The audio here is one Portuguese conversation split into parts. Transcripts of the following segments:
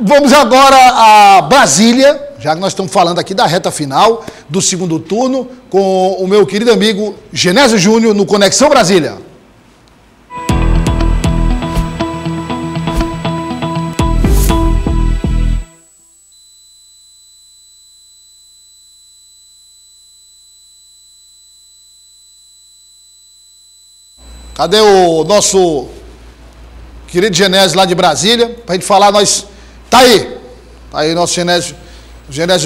Vamos agora a Brasília, já que nós estamos falando aqui da reta final do segundo turno, com o meu querido amigo Genésio Júnior no Conexão Brasília. Cadê o nosso querido Genésio lá de Brasília? Pra gente falar, nós... Tá aí nosso Genésio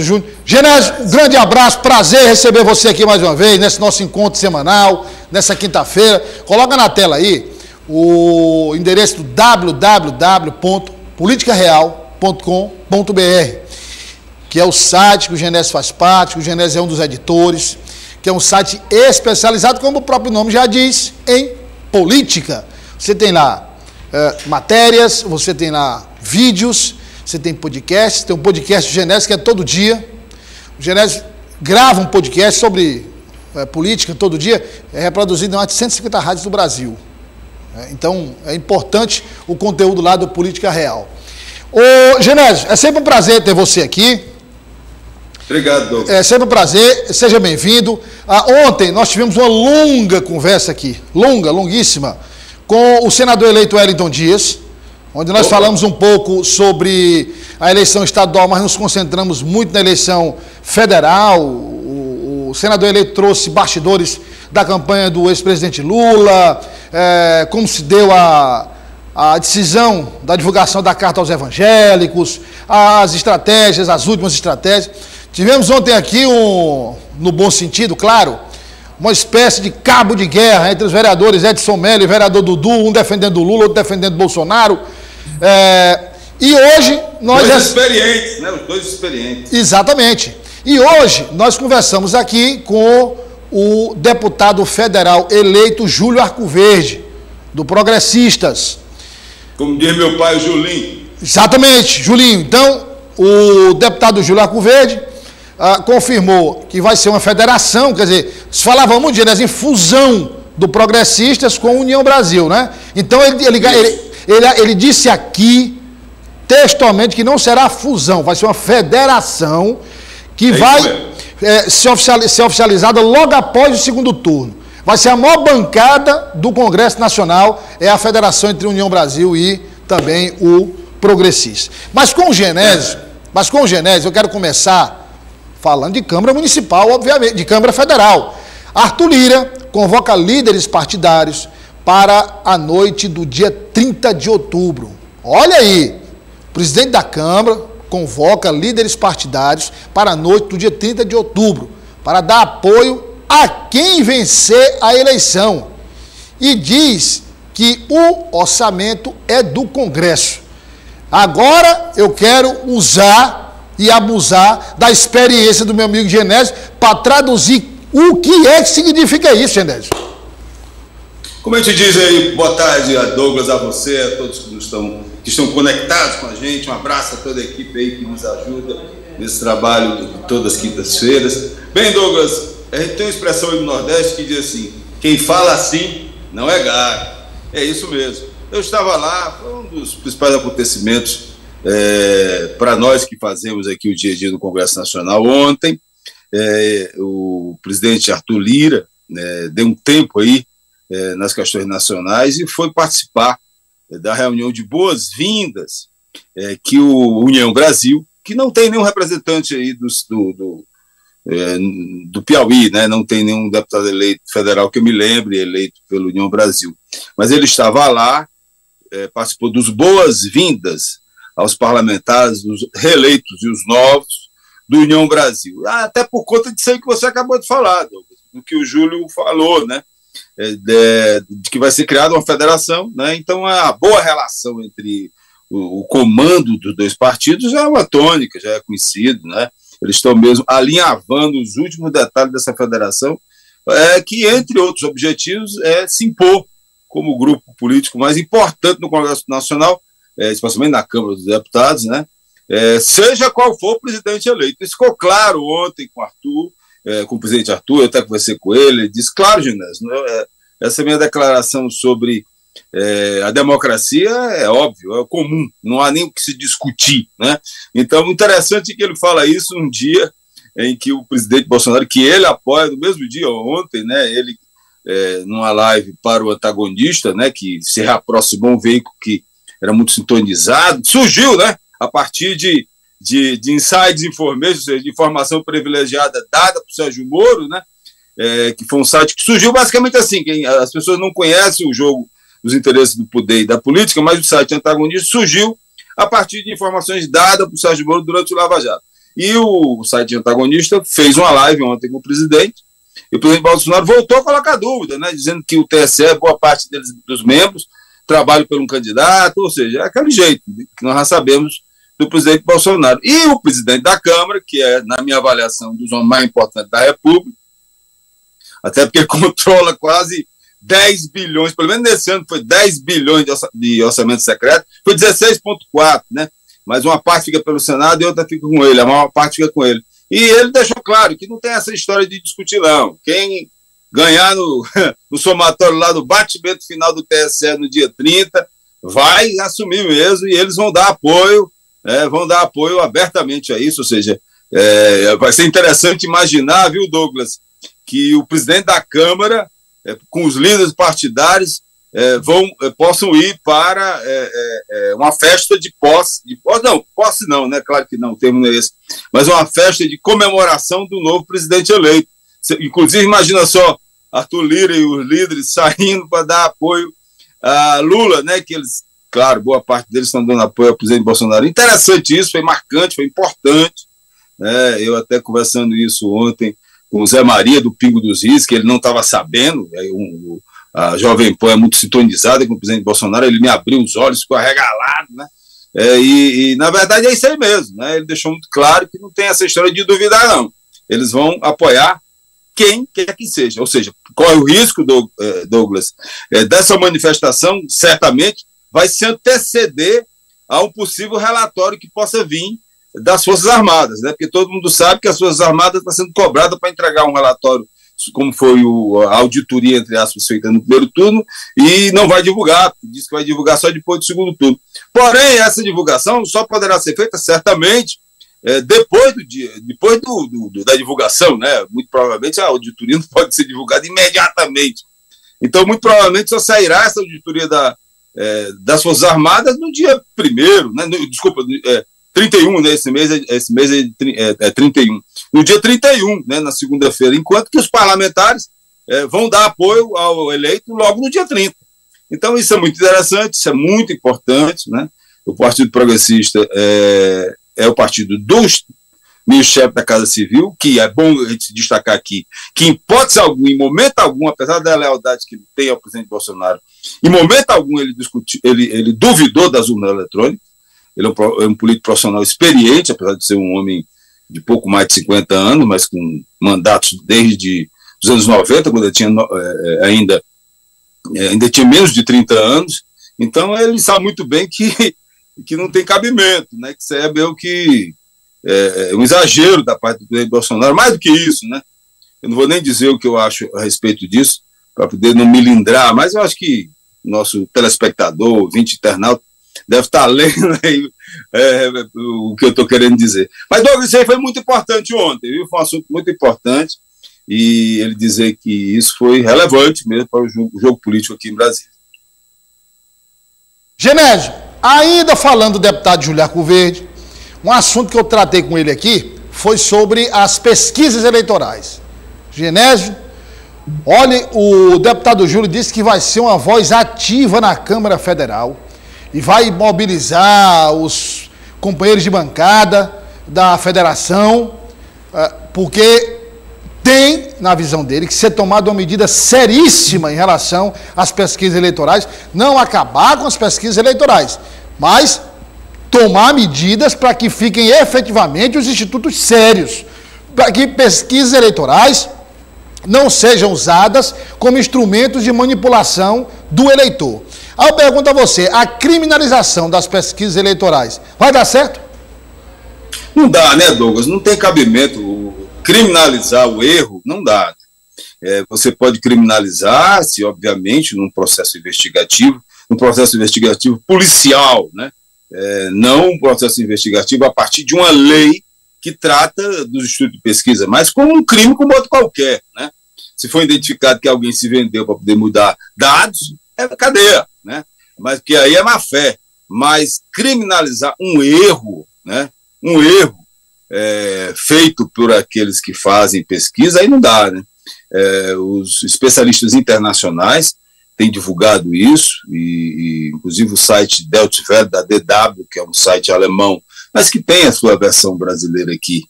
Júnior. Genésio, um grande abraço, prazer receber você aqui mais uma vez, nesse nosso encontro semanal, nessa quinta-feira. Coloca na tela aí o endereço do www.politicareal.com.br, que é o site que o Genésio faz parte, que o Genésio é um dos editores, que é um site especializado, como o próprio nome já diz, em política. Você tem lá matérias, você tem lá vídeos, você tem podcasts, tem um podcast do Genésio que é todo dia. O Genésio grava um podcast sobre política todo dia, é reproduzido em mais de 150 rádios do Brasil. Então, é importante o conteúdo lá do Política Real. Ô, Genésio, é sempre um prazer ter você aqui. Obrigado, Douglas. É sempre um prazer, seja bem-vindo. Ontem nós tivemos uma longa conversa aqui, longuíssima, com o senador eleito Wellington Dias, onde nós falamos um pouco sobre a eleição estadual, mas nos concentramos muito na eleição federal. O senador eleito trouxe bastidores da campanha do ex-presidente Lula, como se deu a decisão da divulgação da carta aos evangélicos, as estratégias, as últimas estratégias. Tivemos ontem aqui, no bom sentido, claro, uma espécie de cabo de guerra entre os vereadores Edson Mello e o vereador Dudu, um defendendo o Lula, outro defendendo o Bolsonaro. E hoje nós... Dois experientes, né? Os dois experientes. Exatamente. E hoje nós conversamos aqui com o deputado federal eleito Júlio Arcoverde, do Progressistas. Como diz meu pai, o Julinho. Exatamente, Julinho. Então, o deputado Júlio Arcoverde confirmou que vai ser uma federação, quer dizer, se falava muito, Genésio, em fusão do Progressistas com a União Brasil, né? Então, ele disse aqui, textualmente, que não será fusão, vai ser uma federação que vai ser oficializada logo após o segundo turno. Vai ser a maior bancada do Congresso Nacional, é a federação entre a União Brasil e também o Progressista. Mas com o Genésio, eu quero começar falando de Câmara Municipal, obviamente, de Câmara Federal. Arthur Lira convoca líderes partidários para a noite do dia 30 de outubro. Olha aí, o presidente da Câmara convoca líderes partidários para a noite do dia 30 de outubro, para dar apoio a quem vencer a eleição. E diz que o orçamento é do Congresso. Agora eu quero usar e abusar da experiência do meu amigo Genésio para traduzir o que é que significa isso, Genésio. Como a gente diz aí, boa tarde a Douglas, a você, a todos que estão conectados com a gente. Um abraço a toda a equipe aí que nos ajuda nesse trabalho de todas as quintas-feiras. Bem, Douglas, a gente tem uma expressão aí no Nordeste que diz assim: quem fala assim não é gago. É isso mesmo. Eu estava lá, foi um dos principais acontecimentos para nós que fazemos aqui o dia a dia do Congresso Nacional. Ontem, o presidente Arthur Lira deu um tempo aí nas questões nacionais e foi participar da reunião de boas-vindas que o União Brasil, que não tem nenhum representante aí do Piauí, né? Não tem nenhum deputado eleito federal que eu me lembre eleito pelo União Brasil, mas ele estava lá, participou dos boas-vindas aos parlamentares, os reeleitos e os novos do União Brasil. Até por conta disso aí que você acabou de falar, Douglas, do que o Júlio falou, né? De que vai ser criada uma federação, né? Então a boa relação entre o comando dos dois partidos já é uma tônica, já é conhecido, né? Eles estão mesmo alinhavando os últimos detalhes dessa federação, que, entre outros objetivos, é se impor como o grupo político mais importante no Congresso Nacional, especialmente na Câmara dos Deputados, né? Seja qual for o presidente eleito. Isso ficou claro ontem com o Arthur, com o presidente Arthur, eu até conversei com ele disse, claro, Genésio, essa minha declaração sobre a democracia é óbvio, é comum, não há nem o que se discutir, né? Então, interessante que ele fala isso num dia em que o presidente Bolsonaro, que ele apoia, no mesmo dia, ontem, né, ele, numa live para o antagonista, né, que se reaproximou um veículo que era muito sintonizado, surgiu, né, a partir de insights information, ou seja, de informação privilegiada dada para o Sérgio Moro, né, que foi um site que surgiu basicamente assim, as pessoas não conhecem o jogo dos interesses do poder e da política, mas o site antagonista surgiu a partir de informações dadas para o Sérgio Moro durante o Lava Jato. E o site antagonista fez uma live ontem com o presidente, e o presidente Bolsonaro voltou a colocar dúvida, né, dizendo que o TSE, boa parte dos membros, trabalham por um candidato, ou seja, é aquele jeito que nós já sabemos do presidente Bolsonaro. E o presidente da Câmara, que é, na minha avaliação, um dos homens mais importantes da República, até porque controla quase 10 bilhões, pelo menos nesse ano foi 10 bilhões de orçamento secreto, foi 16,4, né? Mas uma parte fica pelo Senado e outra fica com ele, a maior parte fica com ele. E ele deixou claro que não tem essa história de discutir, não. Quem ganhar no somatório lá do batimento final do TSE no dia 30, vai assumir mesmo, e eles vão dar apoio abertamente a isso, ou seja, vai ser interessante imaginar, viu, Douglas, que o presidente da Câmara, com os líderes partidários, possam ir para uma festa de posse, posse não, né? Claro que não, o termo não é esse, mas uma festa de comemoração do novo presidente eleito. Inclusive, imagina só, Arthur Lira e os líderes saindo para dar apoio a Lula, né? Que eles, claro, boa parte deles estão dando apoio ao presidente Bolsonaro. Interessante isso, foi marcante, foi importante, né? Eu até conversando isso ontem com o Zé Maria do Pingo dos Is, que ele não estava sabendo, a Jovem Pan é muito sintonizada com o presidente Bolsonaro, ele me abriu os olhos, ficou arregalado, né? E na verdade é isso aí mesmo, né? Ele deixou muito claro que não tem essa história de duvidar, não. Eles vão apoiar quem quer que seja, ou seja, corre o risco, Douglas, dessa manifestação, certamente, vai se anteceder a um possível relatório que possa vir das Forças Armadas, né? Porque todo mundo sabe que as Forças Armadas estão sendo cobradas para entregar um relatório, como foi a auditoria, entre aspas, feita no primeiro turno, e não vai divulgar, diz que vai divulgar só depois do segundo turno. Porém, essa divulgação só poderá ser feita, certamente, depois da divulgação, né? Muito provavelmente a auditoria não pode ser divulgada imediatamente. Então, muito provavelmente só sairá essa auditoria das Forças Armadas no dia 1º, né? 31, né? Esse mês é 31. No dia 31, né? Na segunda-feira, enquanto que os parlamentares vão dar apoio ao eleito logo no dia 30. Então, isso é muito interessante, isso é muito importante, né? O Partido Progressista é o partido dos ministro-chefe da Casa Civil, que é bom a gente destacar aqui, que em hipótese alguma, em momento algum, apesar da lealdade que ele tem ao presidente Bolsonaro, em momento algum ele duvidou das urnas eletrônicas. Ele é um político profissional experiente, apesar de ser um homem de pouco mais de 50 anos, mas com mandatos desde os anos 90, quando ele tinha ainda tinha menos de 30 anos. Então ele sabe muito bem que não tem cabimento, né? Que isso é meio que um exagero da parte do presidente Bolsonaro, mais do que isso, né? Eu não vou nem dizer o que eu acho a respeito disso, para poder não me lindrar, mas eu acho que nosso telespectador, ouvinte, internauta, deve estar lendo aí o que eu estou querendo dizer. Mas, Douglas, isso aí foi muito importante ontem, viu? Foi um assunto muito importante, e ele dizer que isso foi relevante mesmo para o jogo político aqui em Brasília. Genésio, ainda falando do deputado Júlio Arcoverde, um assunto que eu tratei com ele aqui foi sobre as pesquisas eleitorais. Genésio, olha, o deputado Júlio disse que vai ser uma voz ativa na Câmara Federal e vai mobilizar os companheiros de bancada da federação, porque tem, na visão dele, que ser tomada uma medida seríssima em relação às pesquisas eleitorais, não acabar com as pesquisas eleitorais, mas tomar medidas para que fiquem efetivamente os institutos sérios, para que pesquisas eleitorais não sejam usadas como instrumentos de manipulação do eleitor. Aí eu pergunto a você, a criminalização das pesquisas eleitorais vai dar certo? Não dá, né, Douglas? Não tem cabimento. Criminalizar o erro não dá. Você pode criminalizar, se obviamente, num processo investigativo policial, né? Não um processo investigativo a partir de uma lei que trata dos institutos de pesquisa, mas como um crime como outro qualquer, né? Se for identificado que alguém se vendeu para poder mudar dados, é cadeia, né? Mas que aí é má fé. Mas criminalizar um erro, né? Um erro feito por aqueles que fazem pesquisa, aí não dá, né? Os especialistas internacionais têm divulgado isso, e inclusive o site Deltweb da DW, que é um site alemão, mas que tem a sua versão brasileira aqui,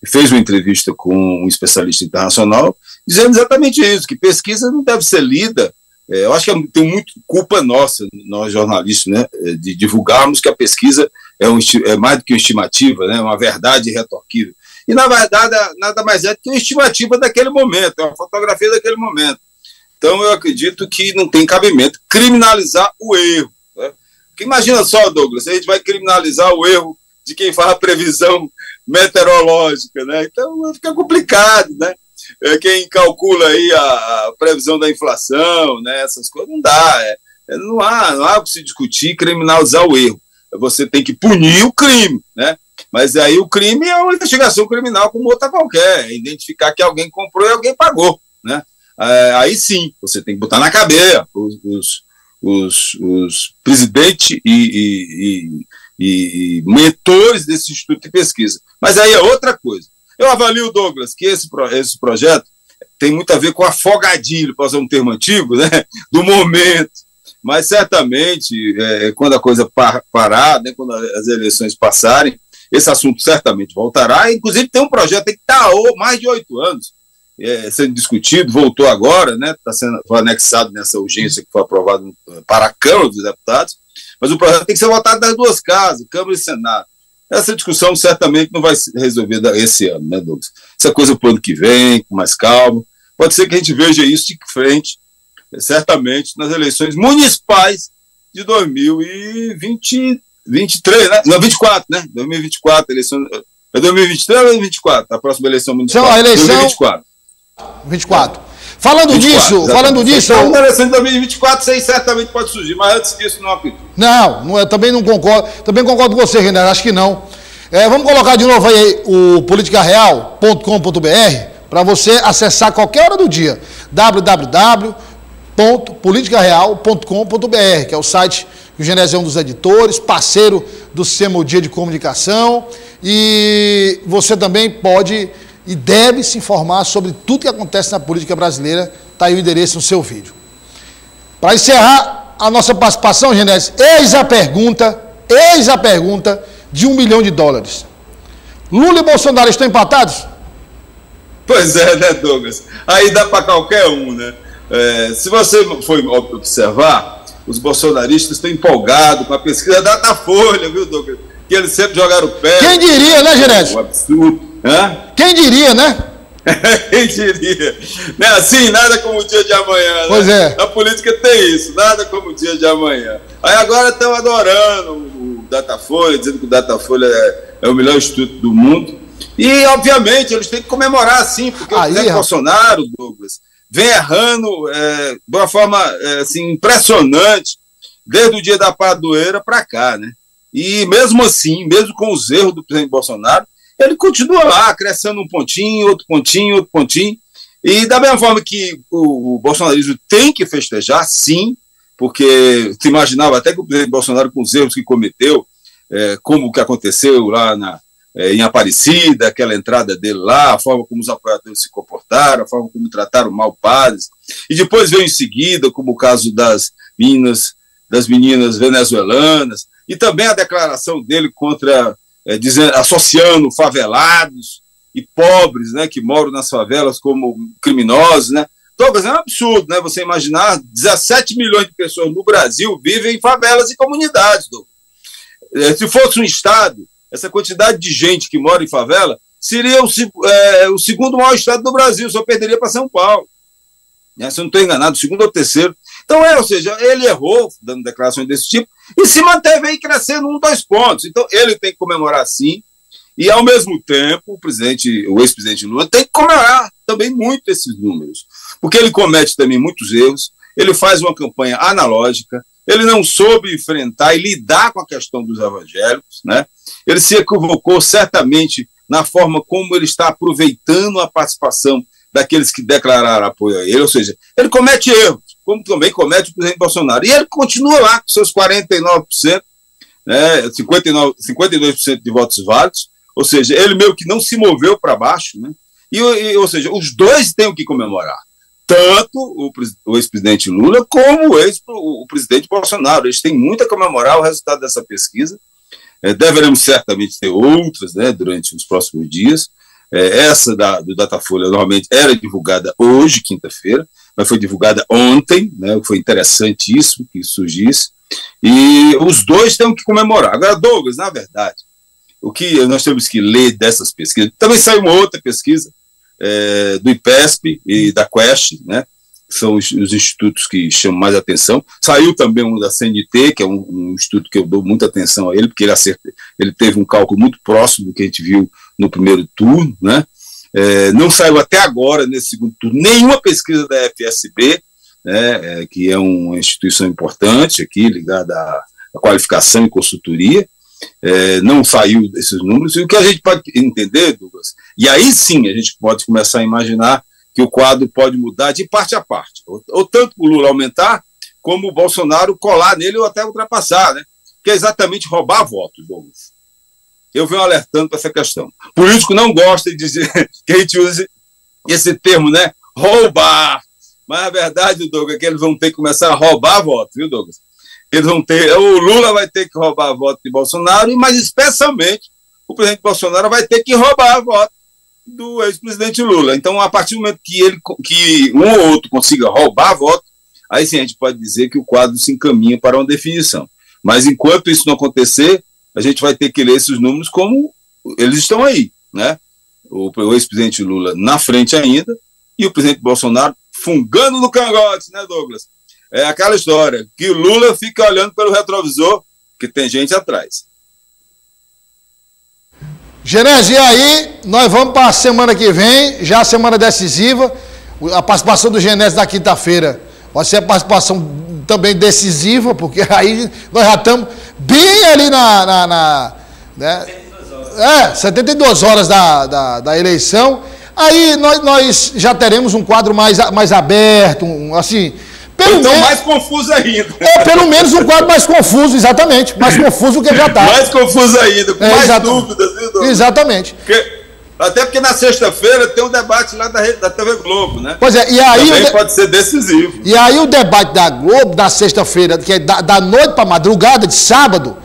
fez uma entrevista com um especialista internacional, dizendo exatamente isso, que pesquisa não deve ser lida. Eu acho que tem muito culpa nossa, nós jornalistas, né, de divulgarmos que a pesquisa é mais do que uma estimativa, né, uma verdade irretorquível. E, na verdade, nada mais é do que uma estimativa daquele momento, é uma fotografia daquele momento. Então, eu acredito que não tem cabimento criminalizar o erro, né? Porque imagina só, Douglas, a gente vai criminalizar o erro de quem faz a previsão meteorológica, né? Então fica complicado, né? Quem calcula aí a previsão da inflação, né? Essas coisas, não dá. Não há o que se discutir criminalizar o erro. Você tem que punir o crime, né? Mas aí o crime é uma investigação criminal como outra qualquer, identificar que alguém comprou e alguém pagou, né? Aí sim, você tem que botar na cadeia os presidentes e mentores desse instituto de pesquisa. Mas aí é outra coisa. Eu avalio, Douglas, que esse projeto tem muito a ver com afogadilho, para usar um termo antigo, né, do momento. Mas certamente, quando a coisa parar, né, quando as eleições passarem, esse assunto certamente voltará. Inclusive tem um projeto que está há mais de 8 anos sendo discutido, voltou agora, né, foi anexado nessa urgência que foi aprovada para a Câmara dos Deputados, mas o projeto tem que ser votado das duas casas, Câmara e Senado. Essa discussão certamente não vai ser resolvida esse ano, né, Douglas? Essa é coisa para o ano que vem, com mais calma. Pode ser que a gente veja isso de frente, certamente, nas eleições municipais de 2023, né? Não, 24, né? 2024, eleição. É 2023 ou 2024? A próxima eleição municipal. Então, a eleição. 2024. 24. Falando disso. A eleição de 2024, isso aí certamente pode surgir, mas antes disso, não acredito. Não, eu também não concordo. Também concordo com você, René, acho que não. Vamos colocar de novo aí o politicareal.com.br para você acessar qualquer hora do dia. www.politicareal.com.br, que é o site que o Genésio é um dos editores, parceiro do Sistema O Dia de Comunicação, e você também pode e deve se informar sobre tudo que acontece na política brasileira. Está aí o endereço no seu vídeo. Para encerrar a nossa participação, Genésio, eis a pergunta de $1 milhão. Lula e Bolsonaro estão empatados? Pois é, né, Douglas? Aí dá para qualquer um, né? Se você for observar, os bolsonaristas estão empolgados com a pesquisa da Datafolha, viu, Douglas? Que eles sempre jogaram pé. Quem diria, né, Genésio? Um absurdo. Quem diria, né? Quem diria? Não é assim, nada como o dia de amanhã, né? Pois é. Na política tem isso, nada como o dia de amanhã. Aí agora estão adorando o Datafolha, dizendo que o Datafolha é o melhor instituto do mundo. E, obviamente, eles têm que comemorar, sim, porque o presidente Bolsonaro, Douglas, vem errando de uma forma assim, impressionante desde o dia da Padroeira para cá, né? E mesmo assim, mesmo com os erros do presidente Bolsonaro, ele continua lá, crescendo um pontinho, outro pontinho, outro pontinho. E da mesma forma que o bolsonarismo tem que festejar, sim, porque se imaginava até que o presidente Bolsonaro, com os erros que cometeu, como o que aconteceu lá em Aparecida, aquela entrada dele lá, a forma como os apoiadores se comportaram, a forma como trataram mal padres, e depois veio em seguida, como o caso das meninas venezuelanas, e também a declaração dele contra, associando favelados e pobres, né, que moram nas favelas como criminosos, né? Douglas, é um absurdo, né? Você imaginar 17 milhões de pessoas no Brasil vivem em favelas e comunidades, Douglas. Se fosse um estado, essa quantidade de gente que mora em favela seria o segundo maior estado do Brasil, só perderia para São Paulo. Se eu não estou enganado, o segundo ou terceiro. Então, ou seja, ele errou, dando declarações desse tipo, e se manteve aí crescendo 2 pontos. Então, ele tem que comemorar sim, e ao mesmo tempo, o ex-presidente Lula tem que comemorar, também muito esses números, porque ele comete também muitos erros, ele faz uma campanha analógica, ele não soube enfrentar e lidar com a questão dos evangélicos, né? Ele se equivocou certamente na forma como ele está aproveitando a participação daqueles que declararam apoio a ele, ou seja, ele comete erros, como também comete o presidente Bolsonaro, e ele continua lá com seus 49%, né, 52% de votos válidos, ou seja, ele meio que não se moveu para baixo, né? Ou seja, os dois têm o que comemorar, tanto o ex-presidente Lula como o presidente Bolsonaro. Eles têm muito a comemorar o resultado dessa pesquisa. Deveremos certamente ter outras, né, durante os próximos dias. Essa do Datafolha normalmente era divulgada hoje, quinta-feira, mas foi divulgada ontem, né, foi interessantíssimo que isso surgisse, e os dois têm que comemorar. Agora, Douglas, na verdade, o que nós temos que ler dessas pesquisas, também saiu uma outra pesquisa do IPESP e da Quest, né, que são os institutos que chamam mais atenção. Saiu também um da CNT, que é um instituto que eu dou muita atenção a ele, porque ele teve um cálculo muito próximo do que a gente viu no primeiro turno, né? Não saiu até agora, nesse segundo turno, nenhuma pesquisa da FSB, né, que é uma instituição importante aqui, ligada à qualificação e consultoria. Não saiu esses números, e o que a gente pode entender, Douglas, e aí sim a gente pode começar a imaginar que o quadro pode mudar de parte a parte, ou tanto o Lula aumentar, como o Bolsonaro colar nele ou até ultrapassar, né? Que é exatamente roubar votos, Douglas. Eu venho alertando para essa questão. O político não gosta de dizer que a gente use esse termo, né? Roubar. Mas a verdade, Douglas, é que eles vão ter que começar a roubar votos, viu, Douglas? O Lula vai ter que roubar voto de Bolsonaro, mas especialmente o presidente Bolsonaro vai ter que roubar voto do ex-presidente Lula. Então, a partir do momento que um ou outro consiga roubar voto, aí sim a gente pode dizer que o quadro se encaminha para uma definição. Mas enquanto isso não acontecer, a gente vai ter que ler esses números como eles estão aí, né? O ex-presidente Lula na frente ainda e o presidente Bolsonaro fungando no cangote, né, Douglas? É aquela história, que o Lula fica olhando pelo retrovisor, que tem gente atrás. Genésio, e aí, nós vamos para a semana que vem, já a semana decisiva, a participação do Genésio na quinta-feira vai ser a participação também decisiva, porque aí nós já estamos bem ali né, 72 horas da eleição, aí nós já teremos um quadro mais aberto, assim... Então, mais confuso ainda. Pelo menos um quadro mais confuso, exatamente. Mais confuso do que já está. Mais confuso ainda, com mais dúvidas, viu, Douglas? Exatamente. Até porque na sexta-feira tem um debate lá da TV Globo, né? Pois é, e aí... Também pode ser decisivo. E aí o debate da Globo, da sexta-feira, que é da noite para madrugada, de sábado,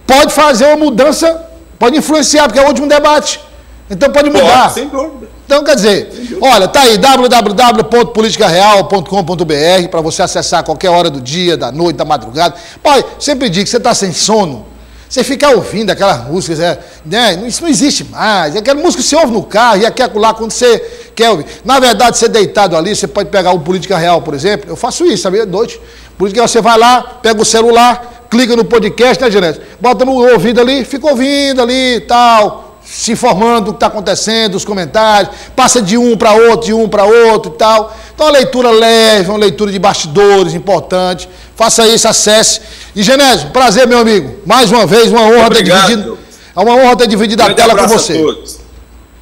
pode fazer uma mudança, pode influenciar, porque é o último debate. Então pode mudar. Sem dúvida. Então, quer dizer, olha, tá aí, www.politicareal.com.br, para você acessar a qualquer hora do dia, da noite, da madrugada. Pai, sempre digo que você está sem sono, você fica ouvindo aquelas músicas, né? Isso não existe mais. Aquela música que você ouve no carro e aquela lá quando você quer ouvir. Na verdade, você deitado ali, você pode pegar o Política Real, por exemplo. Eu faço isso, sabia? À noite. Política Real, você vai lá, pega o celular, clica no podcast, né, Genésio? Bota no ouvido ali, fica ouvindo ali e tal, se informando do que está acontecendo, os comentários, passa de um para outro e tal. Então, uma leitura leve, uma leitura de bastidores importante. Faça isso, acesse. E, Genésio, prazer, meu amigo. Mais uma vez, uma honra ter dividido. É uma honra ter dividido a tela com você.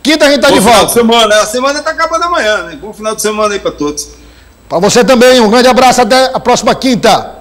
Quinta a gente está de volta. Semana. A semana está acabando amanhã, né? Bom final de semana aí para todos. Para você também, um grande abraço, até a próxima quinta.